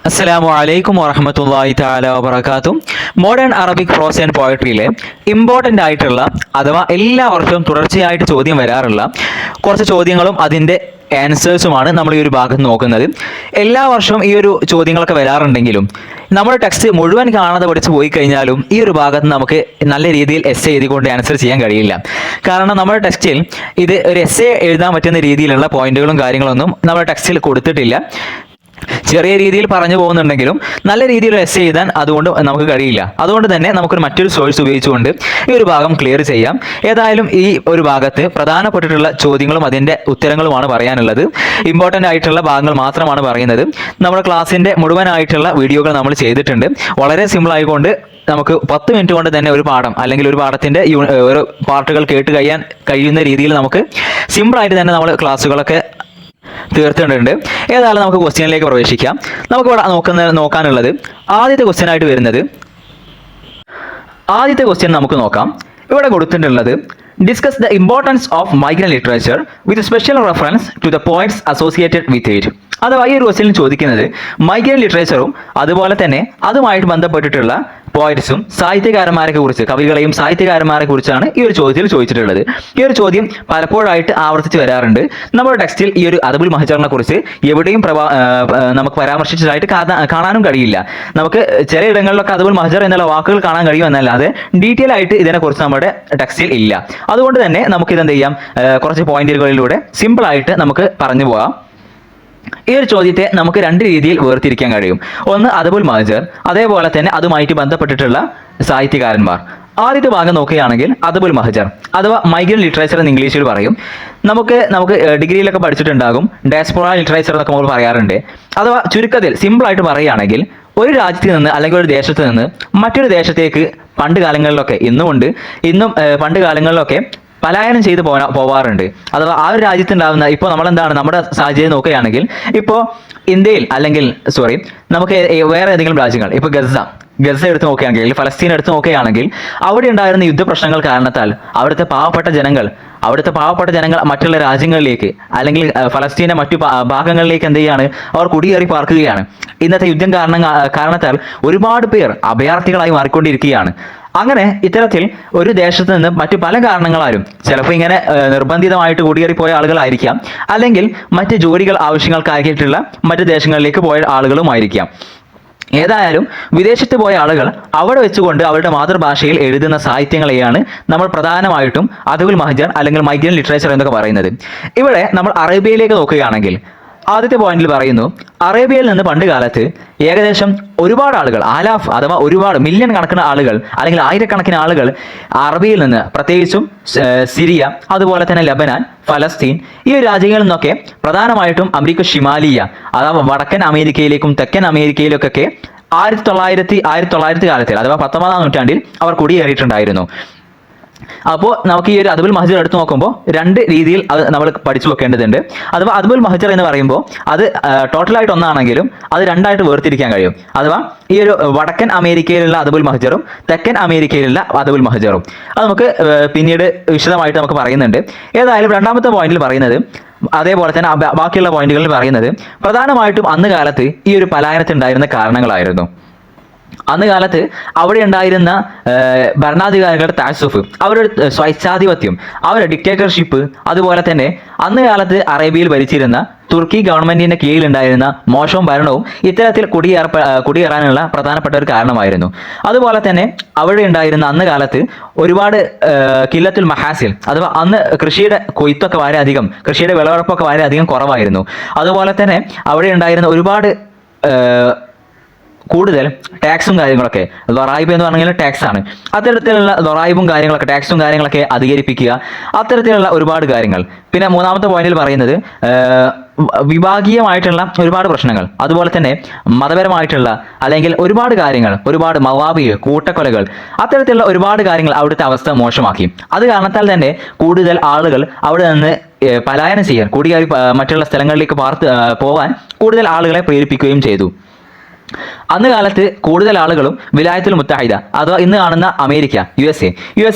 അസ്സലാമു അലൈക്കും വറഹ്മത്തുള്ളാഹി തആല വബറകാതുഹു. മോഡേൺ അറബിക് പ്രോസ് ആൻഡ് പോയട്രിയിലെ ഇമ്പോർട്ടൻ്റ് ആയിട്ടുള്ള അഥവാ എല്ലാ വർഷവും തുടർച്ചയായിട്ട് ചോദ്യം വരാറുള്ള കുറച്ച് ചോദ്യങ്ങളും അതിൻ്റെ ആൻസേഴ്സുമാണ് നമ്മൾ ഈ ഒരു ഭാഗത്ത് നോക്കുന്നത്. എല്ലാ വർഷവും ഈ ഒരു ചോദ്യങ്ങളൊക്കെ വരാറുണ്ടെങ്കിലും നമ്മുടെ ടെക്സ്റ്റ് മുഴുവൻ കാണാതെ പഠിച്ച് പോയി കഴിഞ്ഞാലും ഈ ഒരു ഭാഗത്ത് നമുക്ക് നല്ല രീതിയിൽ എസ് എഴുതിക്കൊണ്ട് ആൻസർ ചെയ്യാൻ കഴിയില്ല. കാരണം നമ്മുടെ ടെക്സ്റ്റിൽ ഇത് ഒരു എസ് എഴുതാൻ പറ്റുന്ന രീതിയിലുള്ള പോയിന്റുകളും കാര്യങ്ങളൊന്നും നമ്മുടെ ടെക്സ്റ്റിൽ കൊടുത്തിട്ടില്ല. ചെറിയ രീതിയിൽ പറഞ്ഞു പോകുന്നുണ്ടെങ്കിലും നല്ല രീതിയിൽ എസ് എഴുതാൻ അതുകൊണ്ട് നമുക്ക് കഴിയില്ല. അതുകൊണ്ട് തന്നെ നമുക്കൊരു മറ്റൊരു സോഴ്സ് ഉപയോഗിച്ചുകൊണ്ട് ഈ ഒരു ഭാഗം ക്ലിയർ ചെയ്യാം. ഏതായാലും ഈ ഒരു ഭാഗത്ത് പ്രധാനപ്പെട്ടിട്ടുള്ള ചോദ്യങ്ങളും അതിൻ്റെ ഉത്തരങ്ങളുമാണ് പറയാനുള്ളത്. ഇമ്പോർട്ടൻ്റ് ആയിട്ടുള്ള ഭാഗങ്ങൾ മാത്രമാണ് പറയുന്നത്. നമ്മുടെ ക്ലാസ്സിൻ്റെ മുഴുവനായിട്ടുള്ള വീഡിയോകൾ നമ്മൾ ചെയ്തിട്ടുണ്ട്. വളരെ സിമ്പിൾ ആയിക്കൊണ്ട് നമുക്ക് 10 മിനിറ്റ് കൊണ്ട് തന്നെ ഒരു പാഠം അല്ലെങ്കിൽ ഒരു പാഠത്തിൻ്റെ ഓരോ പാർട്ടുകൾ കേട്ട് കഴിയുന്ന രീതിയിൽ നമുക്ക് സിമ്പിളായിട്ട് തന്നെ നമ്മൾ ക്ലാസ്സുകളൊക്കെ തീർത്തിട്ടുണ്ട്. ഏതായാലും നമുക്ക് ക്വസ്റ്റ്യനിലേക്ക് പ്രവേശിക്കാം. നമുക്ക് ഇവിടെ നോക്കാനുള്ളത് ആദ്യത്തെ ക്വസ്റ്റ്യൻ ആയിട്ട് വരുന്നത് ആദ്യത്തെ ക്വസ്റ്റ്യൻ നമുക്ക് നോക്കാം. ഇവിടെ കൊടുത്തിട്ടുള്ളത് discuss the importance of migrant literature with special reference to the points associated with it. അഥവാ ഈ ഒരു ക്വസ്റ്റ്യനിൽ ചോദിക്കുന്നത് മൈഗ്രന്റ് ലിറ്ററേച്ചറും അതുപോലെ തന്നെ അതുമായിട്ട് ബന്ധപ്പെട്ടിട്ടുള്ള പോയിറ്റ്സും സാഹിത്യകാരന്മാരെ കുറിച്ച്, കവികളെയും സാഹിത്യകാരന്മാരെ കുറിച്ചാണ് ഈ ഒരു ചോദ്യത്തിൽ ചോദിച്ചിട്ടുള്ളത്. ഈ ഒരു ചോദ്യം പലപ്പോഴായിട്ട് ആവർത്തിച്ച് വരാറുണ്ട്. നമ്മുടെ ടെക്സ്റ്റിൽ ഈ ഒരു അദബുൽ മഹ്ജറിനെ കുറിച്ച് എവിടെയും നമുക്ക് പരാമർശിച്ചതായിട്ട് കാണാനും കഴിയില്ല. നമുക്ക് ചില ഇടങ്ങളിലൊക്കെ അദബുൽ മഹ്ജർ എന്നുള്ള വാക്കുകൾ കാണാൻ കഴിയുമെന്നല്ലാതെ ഡീറ്റെയിൽ ആയിട്ട് ഇതിനെക്കുറിച്ച് നമ്മുടെ ടെക്സ്റ്റിൽ ഇല്ല. അതുകൊണ്ട് തന്നെ നമുക്ക് ഇതെന്ത് ചെയ്യാം, കുറച്ച് പോയിന്റുകളിലൂടെ സിമ്പിളായിട്ട് നമുക്ക് പറഞ്ഞു പോകാം. ഈ ഒരു ചോദ്യത്തെ നമുക്ക് രണ്ട് രീതിയിൽ വേർതിരിക്കാൻ കഴിയും. ഒന്ന് അദബുൽ മഹ്ജർ, അതേപോലെ തന്നെ അതുമായിട്ട് ബന്ധപ്പെട്ടിട്ടുള്ള സാഹിത്യകാരന്മാർ. ആദ്യത്തെ ഭാഗം നോക്കുകയാണെങ്കിൽ അദബുൽ മഹ്ജർ അഥവാ മൈഗ്രന്റ് ലിറ്ററേച്ചർ എന്ന് ഇംഗ്ലീഷിൽ പറയും. നമുക്ക് ഡിഗ്രിയിലൊക്കെ പഠിച്ചിട്ടുണ്ടാകും. ഡയസ്പോറ ലിറ്ററേച്ചർ എന്നൊക്കെ നമ്മൾ പറയാറുണ്ട്. അഥവാ ചുരുക്കത്തിൽ സിമ്പിളായിട്ട് പറയുകയാണെങ്കിൽ ഒരു രാജ്യത്ത് നിന്ന് അല്ലെങ്കിൽ ഒരു ദേശത്ത് നിന്ന് മറ്റൊരു ദേശത്തേക്ക് പണ്ട് കാലങ്ങളിലൊക്കെ ഇന്നും പണ്ട് കാലങ്ങളിലൊക്കെ പലായനം ചെയ്ത് പോവാറുണ്ട്. അഥവാ ആ ഒരു രാജ്യത്തുണ്ടാകുന്ന ഇപ്പോൾ നമ്മുടെ സാഹചര്യം നോക്കുകയാണെങ്കിൽ ഇപ്പോൾ ഇന്ത്യയിൽ അല്ലെങ്കിൽ നമുക്ക് വേറെ ഏതെങ്കിലും രാജ്യങ്ങൾ, ഇപ്പോൾ ഗസ എടുത്ത് നോക്കുകയാണെങ്കിൽ, ഫലസ്തീൻ എടുത്ത് നോക്കുകയാണെങ്കിൽ അവിടെ ഉണ്ടായിരുന്ന യുദ്ധപ്രശ്നങ്ങൾ കാരണത്താൽ അവിടുത്തെ പാവപ്പെട്ട ജനങ്ങൾ മറ്റുള്ള രാജ്യങ്ങളിലേക്ക് അല്ലെങ്കിൽ ഫലസ്തീന്റെ മറ്റു ഭാഗങ്ങളിലേക്ക് എന്ത് ചെയ്യാണ്, അവർ കുടിയേറി പാർക്കുകയാണ്. ഇന്നത്തെ യുദ്ധം കാരണത്താൽ ഒരുപാട് പേർ അഭയാർത്ഥികളായി മാറിക്കൊണ്ടിരിക്കുകയാണ്. അങ്ങനെ ഇത്തരത്തിൽ ഒരു ദേശത്ത് നിന്ന് മറ്റു പല കാരണങ്ങളാലും, ചിലപ്പോൾ ഇങ്ങനെ നിർബന്ധിതമായിട്ട് കുടിയേറിപ്പോയ ആളുകളായിരിക്കാം, അല്ലെങ്കിൽ മറ്റ് ജോലികൾ ആവശ്യങ്ങൾക്കായിട്ടുള്ള മറ്റു ദേശങ്ങളിലേക്ക് പോയ ആളുകളുമായിരിക്കാം. ഏതായാലും വിദേശത്ത് പോയ ആളുകൾ അവിടെ വെച്ചുകൊണ്ട് അവരുടെ മാതൃഭാഷയിൽ എഴുതുന്ന സാഹിത്യങ്ങളെയാണ് നമ്മൾ പ്രധാനമായിട്ടും അദബുൽ മഹ്ജർ അല്ലെങ്കിൽ മൈഗ്രന്റ് ലിറ്ററേച്ചർ എന്നൊക്കെ പറയുന്നത്. ഇവിടെ നമ്മൾ അറേബ്യയിലേക്ക് നോക്കുകയാണെങ്കിൽ ആദ്യത്തെ പോയിന്റിൽ പറയുന്നു, അറേബ്യയിൽ നിന്ന് പണ്ട് കാലത്ത് ഏകദേശം ഒരുപാട് ആളുകൾ, ആലാഫ് അഥവാ ഒരുപാട് മില്യൺ കണക്കിന് ആളുകൾ അല്ലെങ്കിൽ ആയിരക്കണക്കിന് ആളുകൾ അറബിയിൽ നിന്ന്, പ്രത്യേകിച്ചും സിറിയ, അതുപോലെ തന്നെ ലബനാൻ, ഫലസ്തീൻ, ഈ രാജ്യങ്ങളിൽ നിന്നൊക്കെ പ്രധാനമായിട്ടും അമേരിക്ക ഷിമാലിയ അഥവാ വടക്കൻ അമേരിക്കയിലേക്കും തെക്കൻ അമേരിക്കയിലേക്കൊക്കെ 1900 കാലത്തിൽ അഥവാ 19-ാം നൂറ്റാണ്ടിൽ അവർ കുടിയേറിയിട്ടുണ്ടായിരുന്നു. അപ്പോൾ നമുക്ക് ഈ ഒരു അദബുൽ മഹ്ജർ എടുത്തു നോക്കുമ്പോൾ രണ്ട് രീതിയിൽ അത് നമ്മൾ പഠിച്ചു വെക്കേണ്ടതുണ്ട്. അഥവാ അദബുൽ മഹ്ജർ എന്ന് പറയുമ്പോൾ അത് ടോട്ടലായിട്ട് ഒന്നാണെങ്കിലും അത് രണ്ടായിട്ട് വേർതിരിക്കാൻ കഴിയും. അഥവാ ഈ ഒരു വടക്കൻ അമേരിക്കയിലുള്ള അദബുൽ മഹ്ജറും തെക്കൻ അമേരിക്കയിലുള്ള അദബുൽ മഹ്ജറും അത് നമുക്ക് പിന്നീട് വിശദമായിട്ട് നമുക്ക് പറയുന്നുണ്ട്. ഏതായാലും രണ്ടാമത്തെ പോയിന്റിൽ പറയുന്നത്, അതേപോലെ തന്നെ ബാക്കിയുള്ള പോയിന്റുകളിൽ പറയുന്നത് പ്രധാനമായിട്ടും അന്ന് കാലത്ത് ഈ ഒരു പലായനത്തിനുണ്ടായിരുന്ന കാരണങ്ങളായിരുന്നു. അന്ന് കാലത്ത് അവിടെ ഉണ്ടായിരുന്ന ഭരണാധികാരികളുടെ താഴ്സുഫ്, അവരുടെ സ്വേച്ഛാധിപത്യം, അവരുടെ ഡിക്റ്റേറ്റർഷിപ്പ്, അതുപോലെ തന്നെ അന്ന് കാലത്ത് അറേബ്യയിൽ ഭരിച്ചിരുന്ന തുർക്കി ഗവൺമെന്റിന്റെ കീഴിലുണ്ടായിരുന്ന മോശവും ഭരണവും ഇത്തരത്തിൽ കുടിയേറാനുള്ള പ്രധാനപ്പെട്ട ഒരു കാരണമായിരുന്നു. അതുപോലെ തന്നെ അവിടെ ഉണ്ടായിരുന്ന അന്ന് കാലത്ത് ഒരുപാട് കില്ലത്തുൽ മഹാസിൽ അഥവാ അന്ന് കൃഷിയുടെ കൊയ്ത്തൊക്കെ വളരെയധികം, കൃഷിയുടെ വിളവെടുപ്പൊക്കെ വളരെയധികം കുറവായിരുന്നു. അതുപോലെ തന്നെ അവിടെ ഉണ്ടായിരുന്ന ഒരുപാട് കൂടുതൽ ടാക്സും കാര്യങ്ങളൊക്കെ, ലൊറായിബ് എന്ന് പറഞ്ഞാൽ ടാക്സ് ആണ്, അത്തരത്തിലുള്ള ലൊറായിബും കാര്യങ്ങളൊക്കെ, ടാക്സും കാര്യങ്ങളൊക്കെ അധികരിപ്പിക്കുക, അത്തരത്തിലുള്ള ഒരുപാട് കാര്യങ്ങൾ. പിന്നെ മൂന്നാമത്തെ പോയിന്റിൽ പറയുന്നത് വിഭാഗീയമായിട്ടുള്ള ഒരുപാട് പ്രശ്നങ്ങൾ, അതുപോലെ തന്നെ മതപരമായിട്ടുള്ള അല്ലെങ്കിൽ ഒരുപാട് കാര്യങ്ങൾ, ഒരുപാട് മവാബി, കൂട്ടക്കൊലകൾ, അത്തരത്തിലുള്ള ഒരുപാട് കാര്യങ്ങൾ അവിടുത്തെ അവസ്ഥ മോശമാക്കി. അത് കാരണത്താൽ തന്നെ കൂടുതൽ ആളുകൾ അവിടെ നിന്ന് പലായനം ചെയ്യാൻ, കുടിയേറി മറ്റുള്ള സ്ഥലങ്ങളിലേക്ക് പോകാൻ കൂടുതൽ ആളുകളെ പ്രേരിപ്പിക്കുകയും ചെയ്തു. അന്ന് കാലത്ത് കൂടുതൽ ആളുകളും വിലായത്തുൽ മുത്തഹിദ അഥവാ ഇന്ന് കാണുന്ന അമേരിക്ക യു എസ്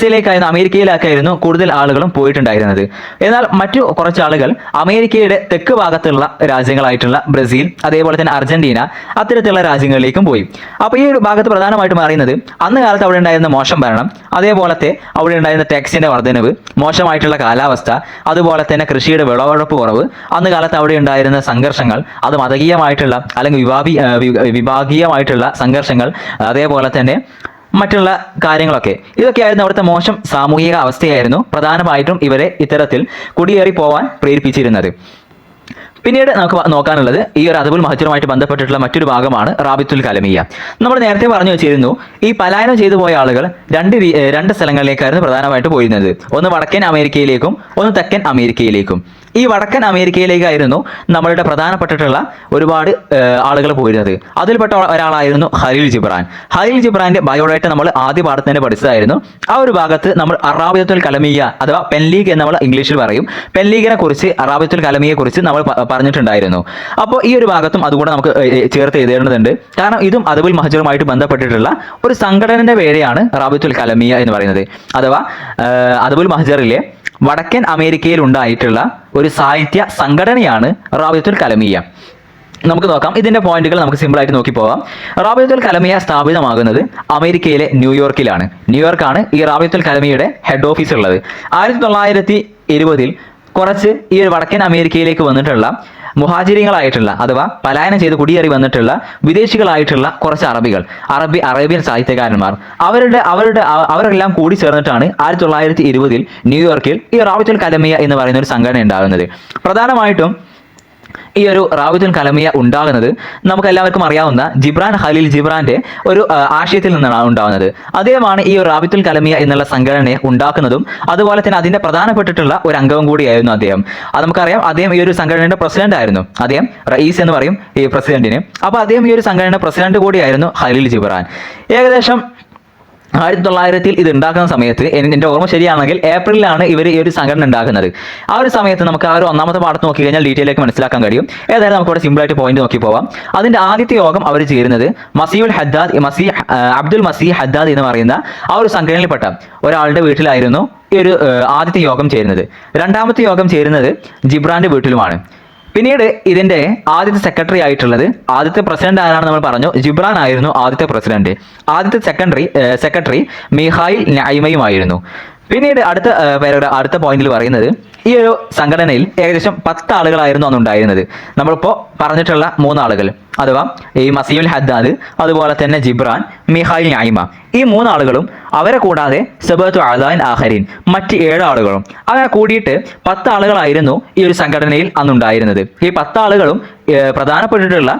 എയിലേക്കായിരുന്നു അമേരിക്കയിലേക്കായിരുന്നു കൂടുതൽ ആളുകളും പോയിട്ടുണ്ടായിരുന്നത്. എന്നാൽ മറ്റു കുറച്ച് ആളുകൾ അമേരിക്കയുടെ തെക്ക് ഭാഗത്തുള്ള രാജ്യങ്ങളായിട്ടുള്ള ബ്രസീൽ, അതേപോലെ തന്നെ അർജന്റീന, അത്തരത്തിലുള്ള രാജ്യങ്ങളിലേക്കും പോയി. അപ്പോൾ ഈ ഒരു ഭാഗത്ത് പ്രധാനമായിട്ടും അറിയുന്നത് അന്ന് കാലത്ത് അവിടെ ഉണ്ടായിരുന്ന മോശം ഭരണം, അതേപോലത്തെ അവിടെ ഉണ്ടായിരുന്ന ടാക്സിന്റെ വർധനവ്, മോശമായിട്ടുള്ള കാലാവസ്ഥ, അതുപോലെ തന്നെ കൃഷിയുടെ വിളവെടുപ്പ് കുറവ്, അന്ന് കാലത്ത് അവിടെ ഉണ്ടായിരുന്ന സംഘർഷങ്ങൾ, അത് മതകീയമായിട്ടുള്ള അല്ലെങ്കിൽ വിഭാഗീയമായിട്ടുള്ള സംഘർഷങ്ങൾ, അതേപോലെ തന്നെ മറ്റുള്ള കാര്യങ്ങളൊക്കെ, ഇതൊക്കെയായിരുന്നു അവിടുത്തെ മോശം സാമൂഹിക അവസ്ഥയായിരുന്നു പ്രധാനമായിട്ടും ഇവരെ ഇത്തരത്തിൽ കുടിയേറി പോവാൻ പ്രേരിപ്പിച്ചിരുന്നത്. പിന്നീട് നമുക്ക് നോക്കാനുള്ളത് ഈ ഒരു അദബുൽ മഹജറുമായിട്ട് ബന്ധപ്പെട്ടിട്ടുള്ള മറ്റൊരു ഭാഗമാണ് റാബിത്തുൽ കലമിയ. നമ്മൾ നേരത്തെ പറഞ്ഞു വെച്ചിരുന്നു ഈ പലായനം ചെയ്തു പോയ ആളുകൾ രണ്ട് സ്ഥലങ്ങളിലേക്കായിരുന്നു പ്രധാനമായിട്ട് പോയിരുന്നത്. ഒന്ന് വടക്കൻ അമേരിക്കയിലേക്കും ഒന്ന് തെക്കൻ അമേരിക്കയിലേക്കും. ഈ വടക്കൻ അമേരിക്കയിലേക്കായിരുന്നു നമ്മളുടെ പ്രധാനപ്പെട്ടിട്ടുള്ള ഒരുപാട് ആളുകൾ പോയിരുന്നത്. അതിൽപ്പെട്ട ഒരാളായിരുന്നു ഖലീൽ ജിബ്രാൻ. ഖലീൽ ജിബ്രാന്റെ ബയോഡേറ്റ നമ്മൾ ആദ്യ പാഠത്തിൽ തന്നെ പഠിച്ചതായിരുന്നു. ആ ഒരു ഭാഗത്ത് നമ്മൾ അറാബിയത്തുൽ കലമിയ അഥവാ പെൻ ലീഗ് എന്ന് നമ്മൾ ഇംഗ്ലീഷിൽ പറയും, പെൻ ലീഗിനെ കുറിച്ച്, അറാബിയത്തുൽ കലമിയെ കുറിച്ച് നമ്മൾ പറഞ്ഞിട്ടുണ്ടായിരുന്നു. അപ്പോൾ ഈ ഒരു ഭാഗത്തും അതുകൂടെ നമുക്ക് ചേർത്ത് എഴുതേണ്ടതുണ്ട്. കാരണം ഇതും അദബുൽ മഹജറുമായിട്ട് ബന്ധപ്പെട്ടിട്ടുള്ള ഒരു സംഘടനയുടെ പേരെയാണ് റാബിത്തുൽ കലമിയ എന്ന് പറയുന്നത്. അഥവാ അദബുൽ മഹജറിലെ വടക്കൻ അമേരിക്കയിൽ ഉണ്ടായിട്ടുള്ള ഒരു സാഹിത്യ സംഘടനയാണ് റാബിത്തുൽ കലമിയ. നമുക്ക് നോക്കാം, ഇതിന്റെ പോയിന്റുകൾ നമുക്ക് സിമ്പിളായിട്ട് നോക്കി പോകാം. റാബിത്തുൽ കലമിയ സ്ഥാപിതമാകുന്നത് അമേരിക്കയിലെ ന്യൂയോർക്കിലാണ്. ന്യൂയോർക്കാണ് ഈ റാബിത്തുൽ കലമിയുടെ ഹെഡ് ഓഫീസ് ഉള്ളത്. 1920 കുറച്ച് ഈ ഒരു വടക്കൻ അമേരിക്കയിലേക്ക് വന്നിട്ടുള്ള മുഹാജിരികളായിട്ടുള്ള അഥവാ പലായനം ചെയ്ത് കുടിയേറി വന്നിട്ടുള്ള വിദേശികളായിട്ടുള്ള കുറച്ച് അറേബ്യൻ സാഹിത്യകാരന്മാർ അവരെല്ലാം കൂടി ചേർന്നിട്ടാണ് 1920 ന്യൂയോർക്കിൽ ഈ റാബിത്തുൽ കലമിയ എന്ന് പറയുന്ന ഒരു സംഘടന ഉണ്ടാകുന്നത്. പ്രധാനമായിട്ടും ഈ ഒരു റാബിത്തുൽ കലമിയ ഉണ്ടാകുന്നത് നമുക്ക് എല്ലാവർക്കും അറിയാവുന്ന ഖലീൽ ജിബ്രാന്റെ ഒരു ആശയത്തിൽ നിന്നാണ് ഉണ്ടാകുന്നത്. അദ്ദേഹമാണ് ഈ റാബിത്തുൽ കലമിയ എന്നുള്ള സംഘടനയെ ഉണ്ടാക്കുന്നതും അതുപോലെ തന്നെ അതിന്റെ പ്രധാനപ്പെട്ടിട്ടുള്ള ഒരു അംഗവും കൂടിയായിരുന്നു അദ്ദേഹം. അത് നമുക്കറിയാം, അദ്ദേഹം ഈ ഒരു സംഘടനയുടെ പ്രസിഡന്റ് ആയിരുന്നു. അദ്ദേഹം റയീസ് എന്ന് പറയും ഈ പ്രസിഡന്റിന്. അപ്പൊ അദ്ദേഹം ഈ ഒരു സംഘടനയുടെ പ്രസിഡന്റ് കൂടിയായിരുന്നു ഖലീൽ ജിബ്രാൻ. ഏകദേശം 1900 ഇത് ഉണ്ടാക്കുന്ന സമയത്ത്, എൻ്റെ ഓർമ്മ ശരിയാണെങ്കിൽ ഏപ്രിലാണ് ഇവർ ഈ ഒരു സംഘടന ഉണ്ടാക്കുന്നത്. ആ ഒരു സമയത്ത് നമുക്ക് ആ ഒരു ഒന്നാമത്തെ പാഠത്ത് നോക്കി കഴിഞ്ഞാൽ ഡീറ്റെയിലേക്ക് മനസ്സിലാക്കാൻ കഴിയും. ഏതായാലും നമുക്ക് ഇവിടെ സിമ്പിളായിട്ട് പോയിന്റ് നോക്കി പോവാം. അതിന്റെ ആദ്യത്തെ യോഗം അവർ ചേരുന്നത് അബ്ദുൽ മസീഹ് ഹദ്ദാദ് എന്ന് പറയുന്ന ആ ഒരു സംഘടനയിൽപ്പെട്ട ഒരാളുടെ വീട്ടിലായിരുന്നു ഈ ഒരു ആദ്യത്തെ യോഗം ചേരുന്നത്. രണ്ടാമത്തെ യോഗം ചേരുന്നത് ജിബ്രാന്റെ വീട്ടിലുമാണ്. പിന്നീട് ഇതിന്റെ ആദ്യത്തെ സെക്രട്ടറി ആയിട്ടുള്ളത്, ആദ്യത്തെ പ്രസിഡന്റ് ആരാണ് നമ്മൾ പറഞ്ഞു, ജിബ്രാൻ ആയിരുന്നു ആദ്യത്തെ പ്രസിഡന്റ്. ആദ്യത്തെ സെക്രട്ടറി മിഖായിൽ നൈമയുമായിരുന്നു. പിന്നീട് അടുത്ത പോയിന്റിൽ പറയുന്നത് ഈ ഒരു സംഘടനയിൽ ഏകദേശം 10 ആളുകളായിരുന്നു അന്നുണ്ടായിരുന്നത്. നമ്മളിപ്പോൾ പറഞ്ഞിട്ടുള്ള 3 ആളുകൾ അഥവാ ഈ മസീഉൽ ഹദ്ദാദ്, അതുപോലെ തന്നെ ജിബ്രാൻ, മിഖായിൽ നൈമ, ഈ 3 ആളുകളും അവരെ കൂടാതെ സബഅത്തു അഅ്ദാഇൻ ആഖരീൻ മറ്റ് 7 ആളുകളും അങ്ങനെ കൂടിയിട്ട് 10 ആളുകളായിരുന്നു ഈ ഒരു സംഘടനയിൽ അന്നുണ്ടായിരുന്നത്. ഈ 10 ആളുകളും പ്രധാനപ്പെട്ടിട്ടുള്ള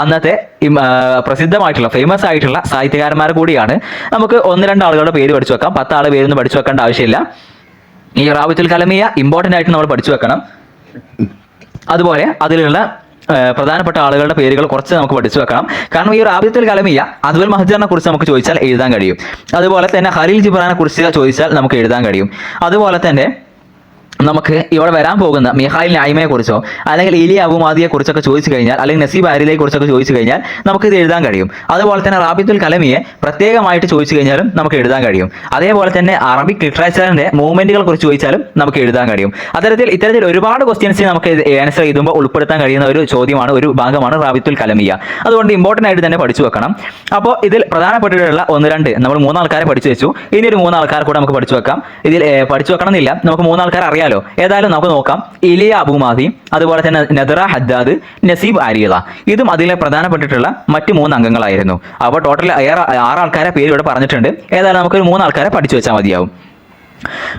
അന്നത്തെ പ്രസിദ്ധമായിട്ടുള്ള ഫേമസ് ആയിട്ടുള്ള സാഹിത്യകാരന്മാർ കൂടിയാണ്. നമുക്ക് 1-2 ആളുകളുടെ പേര് പഠിച്ചു വെക്കാം. 10 ആളുടെ പേരൊന്നും പഠിച്ചു വെക്കേണ്ട ആവശ്യമില്ല. ഈ റാബിത്തുൽ കലമിയ ഇമ്പോർട്ടൻ്റ് ആയിട്ട് നമ്മൾ പഠിച്ചു വെക്കണം. അതുപോലെ അതിലുള്ള പ്രധാനപ്പെട്ട ആളുകളുടെ പേരുകൾ കുറച്ച് നമുക്ക് പഠിച്ചു വെക്കണം. കാരണം ഈ റാബിത്തുൽ കലമിയ അദബുൽ മഹജറിനെ കുറിച്ച് നമുക്ക് ചോദിച്ചാൽ എഴുതാൻ കഴിയും. അതുപോലെ തന്നെ ഖലീൽ ജിബ്രാനെ കുറിച്ച് ചോദിച്ചാൽ നമുക്ക് എഴുതാൻ കഴിയും. അതുപോലെ തന്നെ നമുക്ക് ഇവിടെ വരാൻ പോകുന്ന മിഖായിൽ നൈമയെ കുറിച്ചോ അല്ലെങ്കിൽ ഇലിയ അബുമാദിയെ കുറിച്ചൊക്കെ ചോദിച്ചു കഴിഞ്ഞാൽ, അല്ലെങ്കിൽ നസീബ് ആരിലെ കുറിച്ചൊക്കെ ചോദിച്ചു കഴിഞ്ഞാൽ നമുക്ക് ഇത് എഴുതാൻ കഴിയും. അതുപോലെ തന്നെ റാബിത്തുൽ കലമിയെ പ്രത്യേകമായിട്ട് ചോദിച്ചു കഴിഞ്ഞാലും നമുക്ക് എഴുതാൻ കഴിയും. അതേപോലെ തന്നെ അറബിക് ലിറ്ററേച്ചറിന്റെ മൂവ്മെന്റുകളെ കുറിച്ച് ചോദിച്ചാലും നമുക്ക് എഴുതാൻ കഴിയും. ഇത്തരത്തിൽ ഒരുപാട് ക്വസ്റ്റ്യൻസ് നമുക്ക് ആൻസർ ചെയ്യുമ്പോൾ ഉൾപ്പെടുത്താൻ കഴിയുന്ന ഒരു ചോദ്യമാണ്, ഒരു ഭാഗമാണ് റാബിത്തുൽ കലമിയ. അതുകൊണ്ട് ഇമ്പോർട്ടൻ്റ് ആയിട്ട് തന്നെ പഠിച്ചു വെക്കണം. അപ്പോൾ ഇതിൽ പ്രധാനപ്പെട്ടിട്ടുള്ള 1-2 നമ്മൾ 3 ആൾക്കാരെ പഠിച്ചു വെച്ചു. ഇനി ഒരു 3 ആൾക്കാർ കൂടെ നമുക്ക് പഠിച്ചു വെക്കാം. ഇതിൽ പഠിച്ചു വെക്കണം എന്നില്ല, നമുക്ക് 3 ആൾക്കാർ അറിയാം. ഏതായാലും നമുക്ക് നോക്കാം. ഇലിയ അബുമാദി, അതുപോലെ തന്നെ നദറ ഹദ്ദാദ്, നസീബ് ആരില, ഇതും അതിലെ പ്രധാനപ്പെട്ടിട്ടുള്ള മറ്റ് 3 അംഗങ്ങളായിരുന്നു. അപ്പോൾ ടോട്ടൽ 6 ആൾക്കാരെ പേര് ഇവിടെ പറഞ്ഞിട്ടുണ്ട്. ഏതായാലും നമുക്കൊരു 3 ആൾക്കാരെ പഠിച്ചു വെച്ചാൽ മതിയാവും.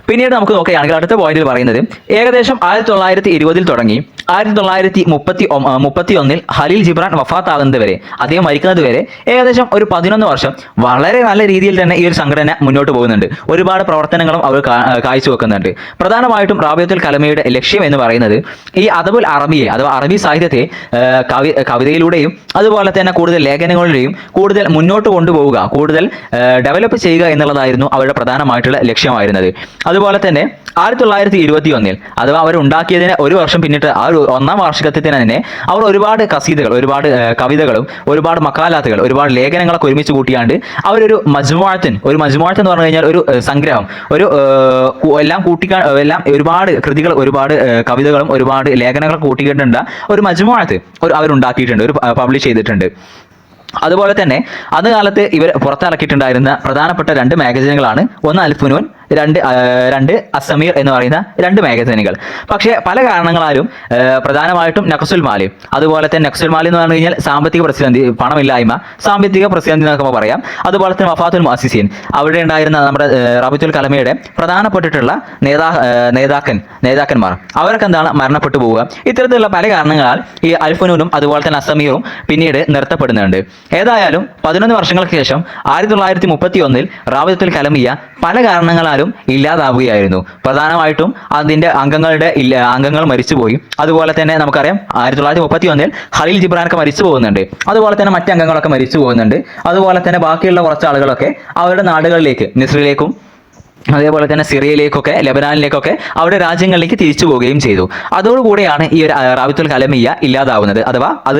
പിന്നീട് നമുക്ക് നോക്കുകയാണെങ്കിൽ അടുത്ത പോയിന്റിൽ പറയുന്നത് ഏകദേശം 1920 തുടങ്ങി 1931 ഖലീൽ ജിബ്രാൻ വഫാത്താകുന്നത് വരെ, അദ്ദേഹം മരിക്കുന്നത് വരെ ഏകദേശം ഒരു 11 വർഷം വളരെ നല്ല രീതിയിൽ തന്നെ ഈ ഒരു സംഘടന മുന്നോട്ട് പോകുന്നുണ്ട്. ഒരുപാട് പ്രവർത്തനങ്ങളും അവർ കാഴ്ചവെക്കുന്നുണ്ട്. പ്രധാനമായിട്ടും റാബിത്തുൽ കലമിയുടെ ലക്ഷ്യം എന്ന് പറയുന്നത് ഈ അദബുൽ അറബിയെ അഥവാ അറബി സാഹിത്യത്തെ കവിതയിലൂടെയും അതുപോലെ തന്നെ കൂടുതൽ ലേഖനങ്ങളിലൂടെയും കൂടുതൽ മുന്നോട്ട് കൊണ്ടുപോവുക, കൂടുതൽ ഡെവലപ്പ് ചെയ്യുക എന്നുള്ളതായിരുന്നു അവരുടെ പ്രധാനമായിട്ടുള്ള ലക്ഷ്യമായിരുന്നത്. അതുപോലെ തന്നെ 1921 അഥവാ അവർ ഉണ്ടാക്കിയതിന് ഒരു വർഷം പിന്നിട്ട് ആ ഒരു ഒന്നാം വാർഷികത്തിന് തന്നെ അവർ ഒരുപാട് കസീദകൾ, ഒരുപാട് കവിതകളും ഒരുപാട് മക്കാലാത്തുകൾ, ഒരുപാട് ലേഖനങ്ങളൊക്കെ ഒരുമിച്ച് കൂട്ടിയാണ്ട് അവരൊരു മജ്മുഅത്ത് എന്ന് പറഞ്ഞു കഴിഞ്ഞാൽ ഒരു സംഗ്രഹം, ഒരു എല്ലാം എല്ലാം ഒരുപാട് കൃതികൾ, ഒരുപാട് കവിതകളും ഒരുപാട് ലേഖനങ്ങൾ കൂട്ടിയിട്ടുണ്ട് ഒരു മജ്മുഅത്ത് അവരുണ്ടാക്കിയിട്ടുണ്ട്, ഒരു പബ്ലിഷ് ചെയ്തിട്ടുണ്ട്. അതുപോലെ തന്നെ അന്ന് കാലത്ത് ഇവർ പുറത്തിറക്കിയിട്ടുണ്ടായിരുന്ന പ്രധാനപ്പെട്ട 2 മാഗസീനുകളാണ്, ഒന്ന് അൽഫുനൂൻ, രണ്ട് അസമീർ എന്ന് പറയുന്ന 2 മാഗസീനുകൾ. പക്ഷേ പല കാരണങ്ങളാലും പ്രധാനമായിട്ടും നഖ്സുൽ മാലി, അതുപോലെ തന്നെ നഖ്സുൽ മാലി എന്ന് പറഞ്ഞു കഴിഞ്ഞാൽ സാമ്പത്തിക പ്രതിസന്ധി, പണമില്ലായ്മ, സാമ്പത്തിക പ്രതിസന്ധി എന്നൊക്കെ പറയാം. അതുപോലെ തന്നെ വഫാത്തുൽ മുഅസ്സിസീൻ, അവിടെ ഉണ്ടായിരുന്ന നമ്മുടെ റബീത്തുൽ കലമയുടെ പ്രധാനപ്പെട്ടിട്ടുള്ള നേതാക്കന്മാർ അവരൊക്കെ എന്താണ് മരണപ്പെട്ടു പോവുക. ഇത്തരത്തിലുള്ള പല കാരണങ്ങളാൽ ഈ അൽഫുനൂനും അതുപോലെ തന്നെ അസമീറും പിന്നീട് നിർത്തപ്പെടുന്നുണ്ട്. ഏതായാലും 11 വർഷങ്ങൾക്ക് ശേഷം 1931 റബീത്തുൽ കലമിയ പല കാരണങ്ങളാലും ഇല്ലാതാവുകയായിരുന്നു. പ്രധാനമായിട്ടും അതിന്റെ അംഗങ്ങൾ മരിച്ചുപോയി. അതുപോലെ തന്നെ നമുക്കറിയാം 1931 ഖലീൽ ജിബ്രാനൊക്കെ മരിച്ചു പോകുന്നുണ്ട്. അതുപോലെ തന്നെ മറ്റ് അംഗങ്ങളൊക്കെ മരിച്ചു പോകുന്നുണ്ട്. അതുപോലെ തന്നെ ബാക്കിയുള്ള കുറച്ച് ആളുകളൊക്കെ അവരുടെ നാടുകളിലേക്ക്, മിസ്രിലേക്കും അതേപോലെ തന്നെ സിറിയയിലേക്കൊക്കെ, ലെബനാനിലേക്കൊക്കെ, അവരുടെ രാജ്യങ്ങളിലേക്ക് തിരിച്ചു പോവുകയും ചെയ്തു. അതോടുകൂടിയാണ് ഈ ഒരു റബീത്തുൽ കലമിയ ഇല്ലാതാവുന്നത്, അഥവാ അത്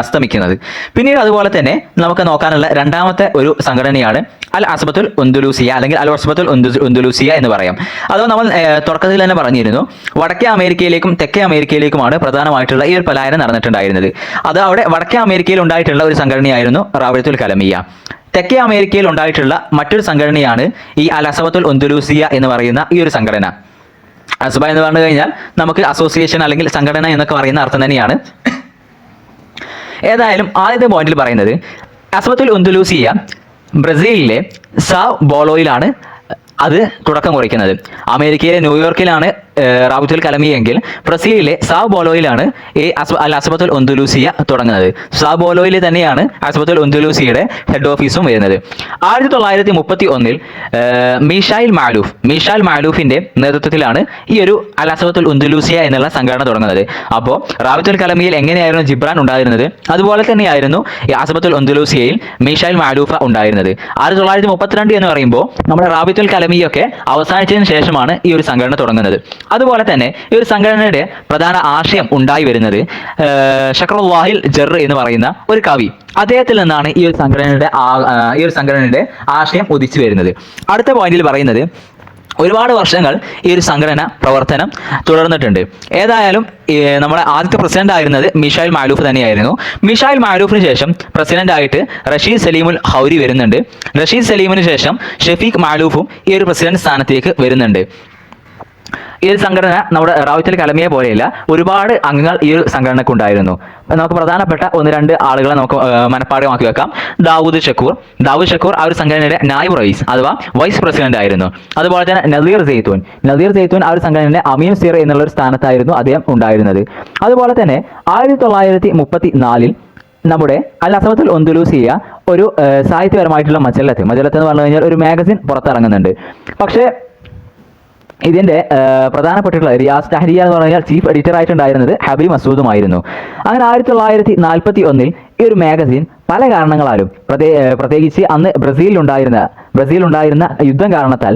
അസ്തമിക്കുന്നത്. പിന്നീട് അതുപോലെ തന്നെ നമുക്ക് നോക്കാനുള്ള രണ്ടാമത്തെ ഒരു സംഘടനയാണ് അൽ അസ്ബത്തുൽ ഉന്ദുലൂസിയ, അല്ലെങ്കിൽ അൽ അസ്ബത്തുൽ ഉന്ദുലൂസിയ എന്ന് പറയാം. അത് നമ്മൾ തുടക്കത്തിൽ തന്നെ പറഞ്ഞിരുന്നു, വടക്കേ അമേരിക്കയിലേക്കും തെക്കേ അമേരിക്കയിലേക്കുമാണ് പ്രധാനമായിട്ടുള്ള ഈ ഒരു പലായനം നടന്നിട്ടുണ്ടായിരുന്നത്. അത് അവിടെ വടക്കേ അമേരിക്കയിൽ ഉണ്ടായിട്ടുള്ള ഒരു സംഘടനയായിരുന്നു റബീത്തുൽ കലമിയ. തെക്കേ അമേരിക്കയിൽ ഉണ്ടായിട്ടുള്ള മറ്റൊരു സംഘടനയാണ് ഈ അൽ അസ്ബത്തുൽ ഉന്ദുലൂസിയ എന്ന് പറയുന്ന ഈ ഒരു സംഘടന. അസ്ബ എന്ന് പറഞ്ഞു കഴിഞ്ഞാൽ നമുക്ക് അസോസിയേഷൻ അല്ലെങ്കിൽ സംഘടന എന്നൊക്കെ പറയുന്ന അർത്ഥം തന്നെയാണ്. ഏതായാലും ആദ്യത്തെ പോയിന്റിൽ പറയുന്നത് അസ്ബത്തുൽ ഉന്ദുലൂസിയ ബ്രസീലിലെ സാവ് ബോളോയിലാണ് അത് തുടക്കം കുറിക്കുന്നത്. അമേരിക്കയിലെ ന്യൂയോർക്കിലാണ് റബീത്തുൽ കലമിയ എങ്കിൽ ബ്രസീലിലെ സാവ് ബോളോയിലാണ് ഈ അൽ അസ്ബത്തുൽ ഉന്ദുലൂസിയ തുടങ്ങുന്നത്. സാവ് ബോളോയിൽ തന്നെയാണ് അസ്ബത്തുൽ ഉന്ദുലൂസിയയുടെ ഹെഡ് ഓഫീസും വരുന്നത്. 1931 മീഷായിൽ മാലൂഫിന്റെ നേതൃത്വത്തിലാണ് ഈ ഒരു അൽ അസ്ബത്തുൽ ഉന്ദുലൂസിയ എന്നുള്ള സംഘടന തുടങ്ങുന്നത്. അപ്പോൾ റബീത്തുൽ കലമിയയിൽ എങ്ങനെയായിരുന്നു ജിബ്രാൻ ഉണ്ടായിരുന്നത്, അതുപോലെ തന്നെയായിരുന്നു ഈ അസ്ബത്തുൽ ഉന്ദുലൂസിയയിൽ മീഷായിൽ മാലൂഫ ഉണ്ടായിരുന്നത്. 1932 എന്ന് പറയുമ്പോൾ നമ്മുടെ റബീത്തുൽ കലമിയൊക്കെ അവസാനിച്ചതിന് ശേഷമാണ് ഈ ഒരു സംഘടന തുടങ്ങുന്നത്. അതുപോലെ തന്നെ ഈ ഒരു സംഘടനയുടെ പ്രധാന ആശയം ഉണ്ടായി വരുന്നത് ഷക്റുല്ലാഹിൽ ജർ എന്ന് പറയുന്ന ഒരു കവി, അദ്ദേഹത്തിൽ നിന്നാണ് ഈ ഒരു സംഘടനയുടെ ആശയം ഉദിച്ചു വരുന്നത്. അടുത്ത പോയിന്റിൽ പറയുന്നത് ഒരുപാട് വർഷങ്ങൾ ഈ ഒരു സംഘടന പ്രവർത്തനം തുടർന്നിട്ടുണ്ട്. ഏതായാലും നമ്മുടെ ആദ്യത്തെ പ്രസിഡന്റ് ആയിരുന്നത് മീഷായിൽ മാലൂഫ് തന്നെയായിരുന്നു. മീഷായിൽ മാലൂഫിന് ശേഷം പ്രസിഡന്റായിട്ട് റഷീദ് സലീമുൽ ഹൗരി വരുന്നുണ്ട്. റഷീദ് സലീമിന് ശേഷം ഷഫീഖ് മാലൂഫും ഈ ഒരു പ്രസിഡന്റ് സ്ഥാനത്തേക്ക് വരുന്നുണ്ട്. ഈ ഒരു സംഘടന നമ്മുടെ റബീത്തുൽ കലമിയെ പോലെയല്ല, ഒരുപാട് അംഗങ്ങൾ ഈ ഒരു സംഘടനയ്ക്ക് ഉണ്ടായിരുന്നു. നമുക്ക് പ്രധാനപ്പെട്ട 1-2 ആളുകളെ നമുക്ക് മനഃപ്പാഠമാക്കി വെക്കാം. ദാവൂദ് ഷക്കൂർ ആ ഒരു സംഘടനയുടെ നായിബ് റയീസ് അഥവാ വൈസ് പ്രസിഡന്റ് ആയിരുന്നു. അതുപോലെ തന്നെ നദീർ സെയ്ത്തൂൻ ആ ഒരു സംഘടനയുടെ അമീൻ സീർ എന്നുള്ള ഒരു സ്ഥാനത്തായിരുന്നു അദ്ദേഹം ഉണ്ടായിരുന്നത്. അതുപോലെ തന്നെ 1934 നമ്മുടെ അൽ അസ്ബത്തുൽ ഉന്ദുലൂസിയ ഒരു സാഹിത്യപരമായിട്ടുള്ള മജല്ലത്ത് എന്ന് പറഞ്ഞു കഴിഞ്ഞാൽ ഒരു മാഗസിൻ പുറത്തിറങ്ങുന്നുണ്ട്. പക്ഷേ ഇതിന്റെ പ്രധാനപ്പെട്ടിട്ടുള്ള റിയാസ് തഹരിയ എന്ന് പറഞ്ഞാൽ ചീഫ് എഡിറ്റർ ആയിട്ടുണ്ടായിരുന്നത് ഹബീബ് മസൂദുമായിരുന്നു. അങ്ങനെ 1941 ഈ ഒരു മാഗസിൻ പല കാരണങ്ങളാലും പ്രത്യേകിച്ച് അന്ന് ബ്രസീലുണ്ടായിരുന്ന യുദ്ധം കാരണത്താൽ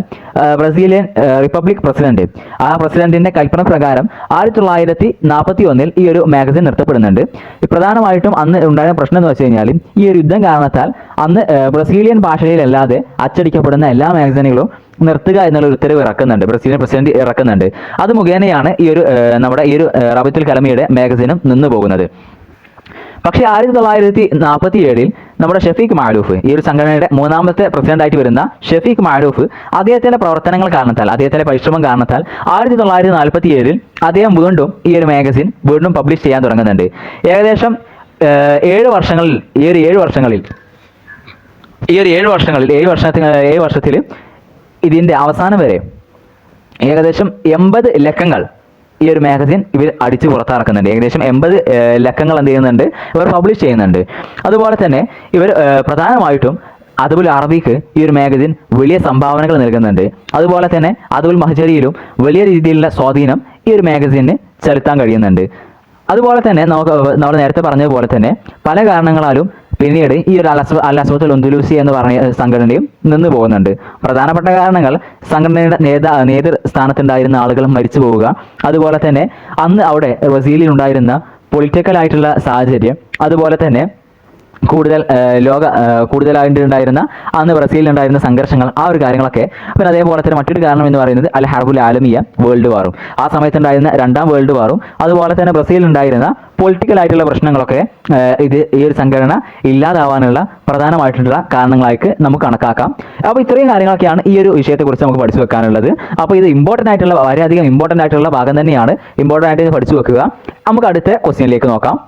ബ്രസീലിയൻ റിപ്പബ്ലിക് പ്രസിഡന്റിന്റെ കൽപ്പന പ്രകാരം 1941 ഈ ഒരു മാഗസിൻ നിർത്തപ്പെടുന്നുണ്ട്. പ്രധാനമായിട്ടും അന്ന് ഉണ്ടായ പ്രശ്നം എന്ന് വെച്ച് കഴിഞ്ഞാൽ ഈ ഒരു യുദ്ധം കാരണത്താൽ അന്ന് ബ്രസീലിയൻ ഭാഷയിലല്ലാതെ അച്ചടിക്കപ്പെടുന്ന എല്ലാ മാഗസിനുകളും നിർത്തുക എന്നുള്ള ഒരു ഉത്തരവ് ഇറക്കുന്നുണ്ട്, ബ്രസീലിയൻ പ്രസിഡന്റ് ഇറക്കുന്നുണ്ട്. അത് മുഖേനയാണ് ഈ ഒരു നമ്മുടെ ഈ ഒരു റബീത്തുൽ കലമിയുടെ മാഗസിനും നിന്നു പോകുന്നത്. പക്ഷേ 1947 നമ്മുടെ ഷഫീഖ് മാലൂഫ്, ഈ ഒരു സംഘടനയുടെ 3ാമത്തെ പ്രസിഡന്റായിട്ട് വരുന്ന ഷഫീഖ് മാലൂഫ്, അദ്ദേഹത്തിന്റെ പ്രവർത്തനങ്ങൾ കാരണത്താൽ, അദ്ദേഹത്തിന്റെ പരിശ്രമം കാരണത്താൽ 1947 അദ്ദേഹം വീണ്ടും ഈ ഒരു മാഗസിൻ പബ്ലിഷ് ചെയ്യാൻ തുടങ്ങുന്നുണ്ട്. ഏകദേശം 7 വർഷത്തിൽ ഇതിന്റെ അവസാനം വരെ ഏകദേശം 80 ലക്കങ്ങൾ ഈ ഒരു മാഗസിൻ ഇവർ അടിച്ചു പുറത്തിറക്കുന്നുണ്ട്. ഏകദേശം 80 ലക്കങ്ങൾ എന്ത് ചെയ്യുന്നുണ്ട്, ഇവർ പബ്ലിഷ് ചെയ്യുന്നുണ്ട്. അതുപോലെ തന്നെ ഇവർ പ്രധാനമായിട്ടും അദബുൽ അറബിക്ക് ഈ ഒരു മാഗസിൻ വലിയ സംഭാവനകൾ നൽകുന്നുണ്ട്. അതുപോലെ തന്നെ അദബുൽ മഹ്ജരിയിലും വലിയ രീതിയിലുള്ള സ്വാധീനം ഈ ഒരു മാഗസിന് ചെലുത്താൻ കഴിയുന്നുണ്ട്. അതുപോലെ തന്നെ നമ്മൾ നേരത്തെ പറഞ്ഞതുപോലെ തന്നെ പല കാരണങ്ങളാലും പിന്നീട് ഈ ഒരു അൽ അസ്വത്തുൽ ഉന്ദുലൂസി എന്ന് പറഞ്ഞ സംഘടനയും നിന്ന് പോകുന്നുണ്ട്. പ്രധാനപ്പെട്ട കാരണങ്ങൾ സംഘടനയുടെ നേതൃസ്ഥാനത്തുണ്ടായിരുന്ന ആളുകൾ മരിച്ചു പോവുക, അതുപോലെ തന്നെ അന്ന് അവിടെ ബ്രസീലിൽ ഉണ്ടായിരുന്ന പൊളിറ്റിക്കൽ ആയിട്ടുള്ള സാഹചര്യം, അതുപോലെ തന്നെ കൂടുതലായിട്ടുണ്ടായിരുന്ന അന്ന് ബ്രസീലിലുണ്ടായിരുന്ന സംഘർഷങ്ങൾ, ആ ഒരു കാര്യങ്ങളൊക്കെ. പിന്നെ അതേപോലെ തന്നെ മറ്റൊരു കാരണം എന്ന് പറയുന്നത് അൽ ഹർബുൽ ആലമിയ, വേൾഡ് വാറും, ആ സമയത്തുണ്ടായിരുന്ന രണ്ടാം വേൾഡ് വാറും, അതുപോലെ തന്നെ ബ്രസീലിലുണ്ടായിരുന്ന പൊളിറ്റിക്കൽ ആയിട്ടുള്ള പ്രശ്നങ്ങളൊക്കെ ഈ ഒരു സംഘടന ഇല്ലാതാവാനുള്ള പ്രധാനമായിട്ടുള്ള കാരണങ്ങളായിട്ട് നമുക്ക് കണക്കാക്കാം. അപ്പോൾ ഇത്രയും കാര്യങ്ങളൊക്കെയാണ് ഈ ഒരു വിഷയത്തെക്കുറിച്ച് നമുക്ക് പഠിച്ചു വെക്കാനുള്ളത്. അപ്പോൾ ഇത് വളരെയധികം ഇമ്പോർട്ടൻ്റ് ആയിട്ടുള്ള ഭാഗം തന്നെയാണ്. ഇമ്പോർട്ടൻ്റ് ആയിട്ട് പഠിച്ചു വെക്കുക. നമുക്ക് അടുത്ത ക്വസ്റ്റ്യനിലേക്ക് നോക്കാം.